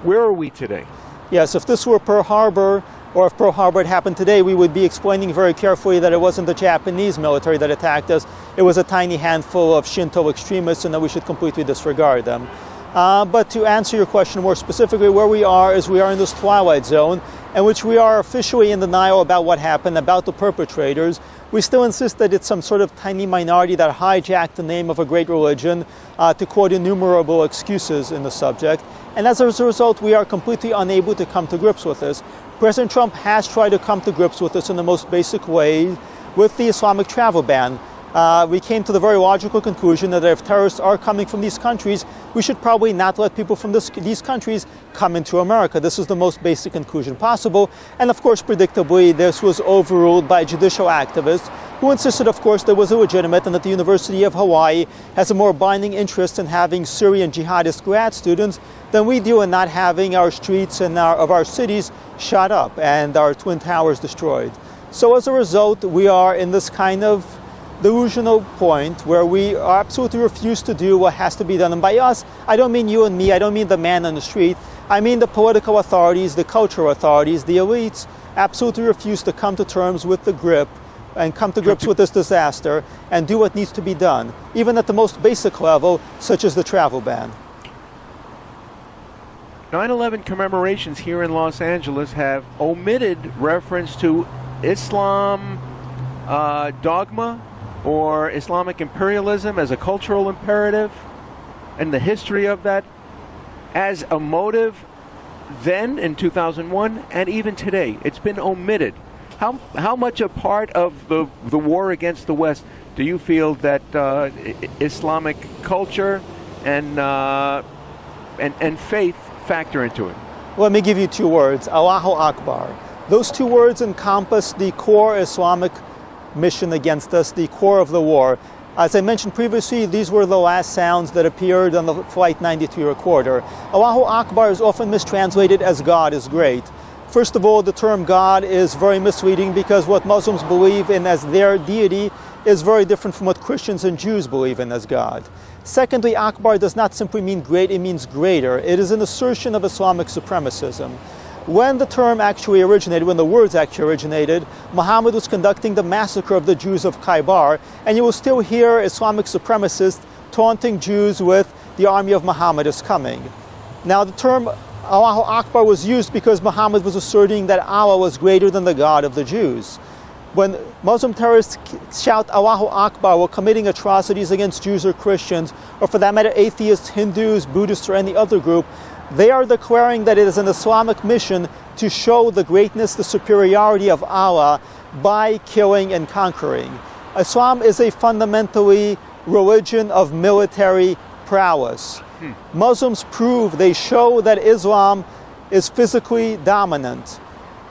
Where are we today? Yes, if this were Pearl Harbor, or if Pearl Harbor had happened today, we would be explaining very carefully that it wasn't the Japanese military that attacked us. It was a tiny handful of Shinto extremists, and that we should completely disregard them. But to answer your question more specifically, where we are is we are in this twilight zone in which we are officially in denial about what happened, about the perpetrators. We still insist that it's some sort of tiny minority that hijacked the name of a great religion to quote innumerable excuses in the subject. And as a result, we are completely unable to come to grips with this. President Trump has tried to come to grips with this in the most basic way with the Islamic travel ban. We came to the very logical conclusion that if terrorists are coming from these countries, we should probably not let people from these countries come into America. This is the most basic conclusion possible. And of course, predictably, this was overruled by judicial activists who insisted, of course, that it was illegitimate and that the University of Hawaii has a more binding interest in having Syrian jihadist grad students than we do in not having our streets and of our cities shot up and our Twin Towers destroyed. So as a result, we are in this kind of delusional point where we absolutely refuse to do what has to be done. And by us, I don't mean you and me, I don't mean the man on the street, I mean the political authorities, the cultural authorities, the elites absolutely refuse to come to terms with the grip and come to grips with this disaster and do what needs to be done, even at the most basic level, such as the travel ban. 9/11 commemorations here in Los Angeles have omitted reference to Islam dogma or Islamic imperialism as a cultural imperative and the history of that as a motive then in 2001 and even today. It's been omitted. How much a part of the war against the West do you feel that Islamic culture and faith factor into it? Let me give you two words, Allahu Akbar. Those two words encompass the core Islamic mission against us, the core of the war. As I mentioned previously, these were the last sounds that appeared on the Flight 93 recorder. Allahu Akbar is often mistranslated as God is great. First of all, the term God is very misleading because what Muslims believe in as their deity is very different from what Christians and Jews believe in as God. Secondly, Akbar does not simply mean great, it means greater. It is an assertion of Islamic supremacism. When the term actually originated, when the words actually originated, Muhammad was conducting the massacre of the Jews of Khaybar, and you will still hear Islamic supremacists taunting Jews with the army of Muhammad is coming. Now the term Allahu Akbar was used because Muhammad was asserting that Allah was greater than the God of the Jews. When Muslim terrorists shout Allahu Akbar while committing atrocities against Jews or Christians, or for that matter atheists, Hindus, Buddhists, or any other group, they are declaring that it is an Islamic mission to show the greatness, the superiority of Allah by killing and conquering. Islam is a fundamentally religion of military prowess. Muslims prove, they show that Islam is physically dominant.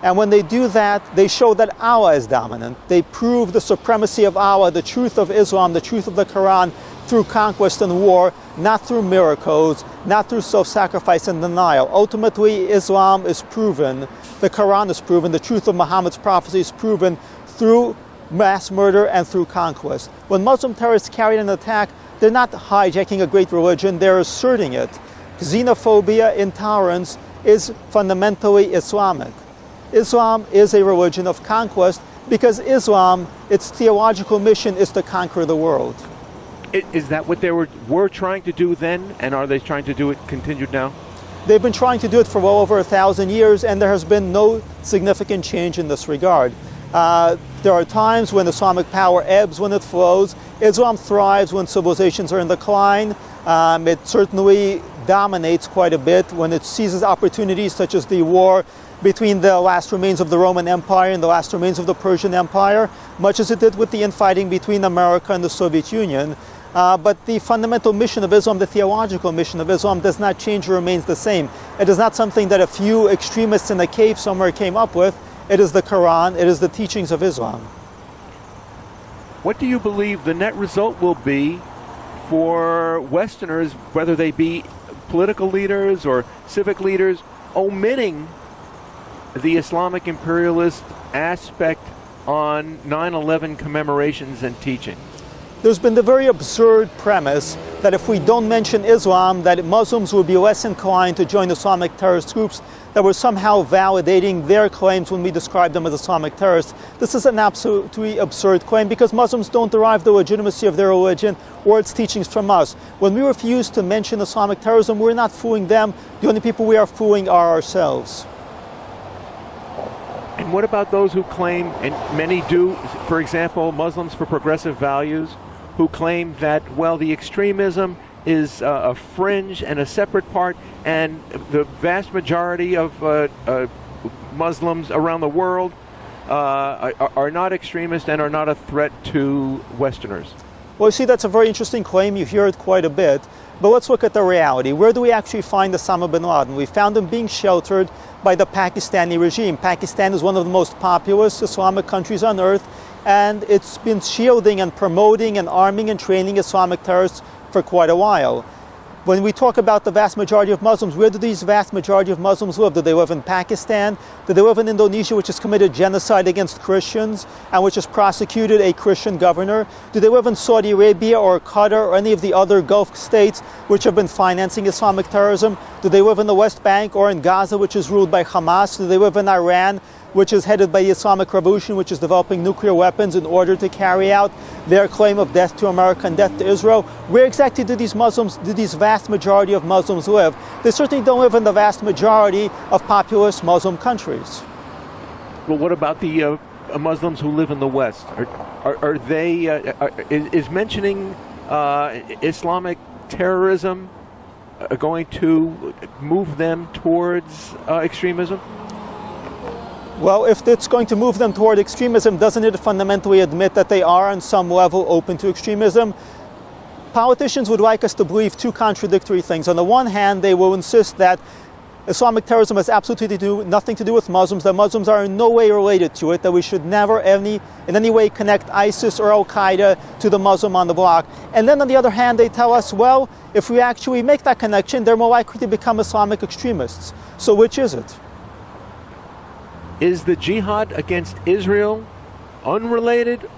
And when they do that, they show that Allah is dominant. They prove the supremacy of Allah, the truth of Islam, the truth of the Quran through conquest and war, not through miracles, not through self-sacrifice and denial. Ultimately, Islam is proven, the Quran is proven, the truth of Muhammad's prophecy is proven through mass murder and through conquest. When Muslim terrorists carry an attack, they're not hijacking a great religion, they're asserting it. Xenophobia, intolerance is fundamentally Islamic. Islam is a religion of conquest because Islam, its theological mission is to conquer the world. Is that what they were trying to do then, and are they trying to do it continued now? They've been trying to do it for well over 1,000 years, and there has been no significant change in this regard. There are times when Islamic power ebbs when it flows. Islam thrives when civilizations are in decline. It certainly dominates quite a bit when it seizes opportunities such as the war between the last remains of the Roman Empire and the last remains of the Persian Empire, much as it did with the infighting between America and the Soviet Union. But the fundamental mission of Islam, the theological mission of Islam, does not change or remains the same. It is not something that a few extremists in a cave somewhere came up with. It is the Quran, it is the teachings of Islam. What do you believe the net result will be for Westerners, whether they be political leaders or civic leaders, omitting the Islamic imperialist aspect on 9/11 commemorations and teaching? there's been the very absurd premise that if we don't mention Islam, that Muslims will be less inclined to join Islamic terrorist groups, that we're somehow validating their claims when we describe them as Islamic terrorists. This is an absolutely absurd claim because Muslims don't derive the legitimacy of their religion or its teachings from us. When we refuse to mention Islamic terrorism, we're not fooling them. The only people we are fooling are ourselves. And what about those who claim, and many do, for example, Muslims for Progressive Values, who claim that, well, the extremism is a fringe and a separate part, and the vast majority of Muslims around the world are not extremists and are not a threat to Westerners? Well, you see, that's a very interesting claim. You hear it quite a bit. But let's look at the reality. Where do we actually find Osama bin Laden? We found him being sheltered by the Pakistani regime. Pakistan is one of the most populous Islamic countries on earth, and it's been shielding and promoting and arming and training Islamic terrorists for quite a while. When we talk about the vast majority of Muslims, where do these vast majority of Muslims live? Do they live in Pakistan? Do they live in Indonesia, which has committed genocide against Christians and which has prosecuted a Christian governor? Do they live in Saudi Arabia or Qatar or any of the other Gulf states which have been financing Islamic terrorism? Do they live in the West Bank or in Gaza, which is ruled by Hamas? Do they live in Iran, which is headed by the Islamic Revolution, which is developing nuclear weapons in order to carry out their claim of death to America and death to Israel? Where exactly do these vast majority of Muslims live? They certainly don't live in the vast majority of populous Muslim countries. Well, what about the Muslims who live in the West? Are they, is mentioning Islamic terrorism going to move them towards extremism? Well, if it's going to move them toward extremism, doesn't it fundamentally admit that they are on some level open to extremism? Politicians would like us to believe two contradictory things. On the one hand, they will insist that Islamic terrorism has absolutely nothing to do with Muslims, that Muslims are in no way related to it, that we should never in any way connect ISIS or Al-Qaeda to the Muslim on the block. And then on the other hand, they tell us, well, if we actually make that connection, they're more likely to become Islamic extremists. So which is it? Is the jihad against Israel unrelated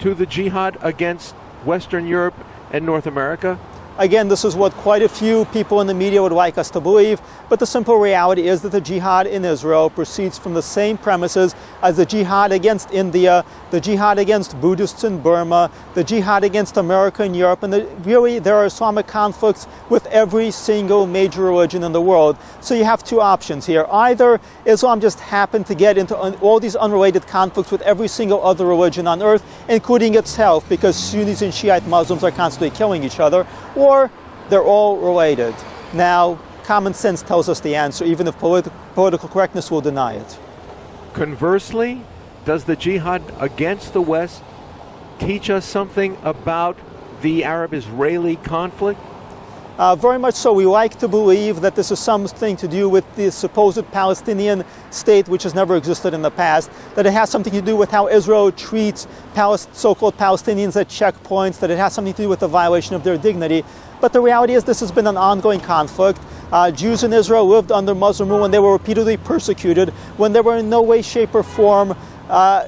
to the jihad against Western Europe and North America? Again, this is what quite a few people in the media would like us to believe, but the simple reality is that the jihad in Israel proceeds from the same premises as the jihad against India, the jihad against Buddhists in Burma, the jihad against America and Europe, and really there are Islamic conflicts with every single major religion in the world. So you have two options here. Either Islam just happened to get into all these unrelated conflicts with every single other religion on earth, including itself, because Sunnis and Shiite Muslims are constantly killing each other, or they're all related. Now, common sense tells us the answer, even if political correctness will deny it. Conversely, does the jihad against the West teach us something about the Arab-Israeli conflict? Very much so. We like to believe that this is something to do with the supposed Palestinian state, which has never existed in the past, that it has something to do with how Israel treats so-called Palestinians at checkpoints, that it has something to do with the violation of their dignity. But the reality is this has been an ongoing conflict. Jews in Israel lived under Muslim rule when they were repeatedly persecuted, when they were in no way, shape, or form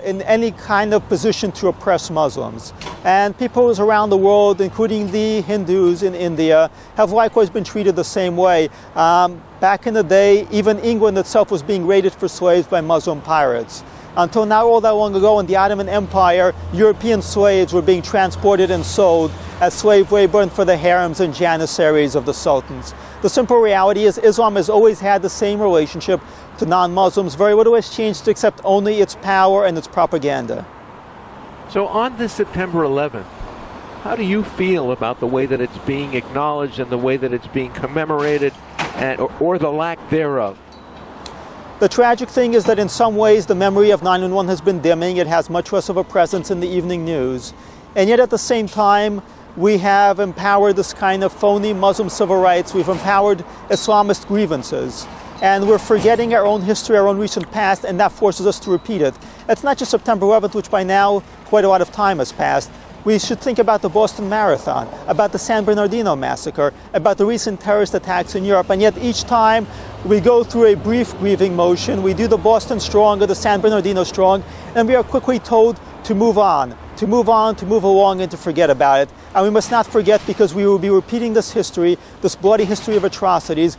in any kind of position to oppress Muslims. And peoples around the world, including the Hindus in India, have likewise been treated the same way. Back in the day, even England itself was being raided for slaves by Muslim pirates. Until not all that long ago in the Ottoman Empire, European slaves were being transported and sold as slave labor for the harems and janissaries of the sultans. The simple reality is Islam has always had the same relationship to non-Muslims. Very little has changed except only its power and its propaganda. So on this September 11th, how do you feel about the way that it's being acknowledged and the way that it's being commemorated, or the lack thereof? The tragic thing is that in some ways the memory of 9/11 has been dimming. It has much less of a presence in the evening news. And yet at the same time, we have empowered this kind of phony Muslim civil rights. We've empowered Islamist grievances. And we're forgetting our own history, our own recent past, and that forces us to repeat it. It's not just September 11th, which by now quite a lot of time has passed. We should think about the Boston Marathon, about the San Bernardino massacre, about the recent terrorist attacks in Europe, and yet each time we go through a brief grieving motion, we do the Boston Strong or the San Bernardino Strong, and we are quickly told to move on, to move on, to move along, and to forget about it. And we must not forget, because we will be repeating this history, this bloody history of atrocities.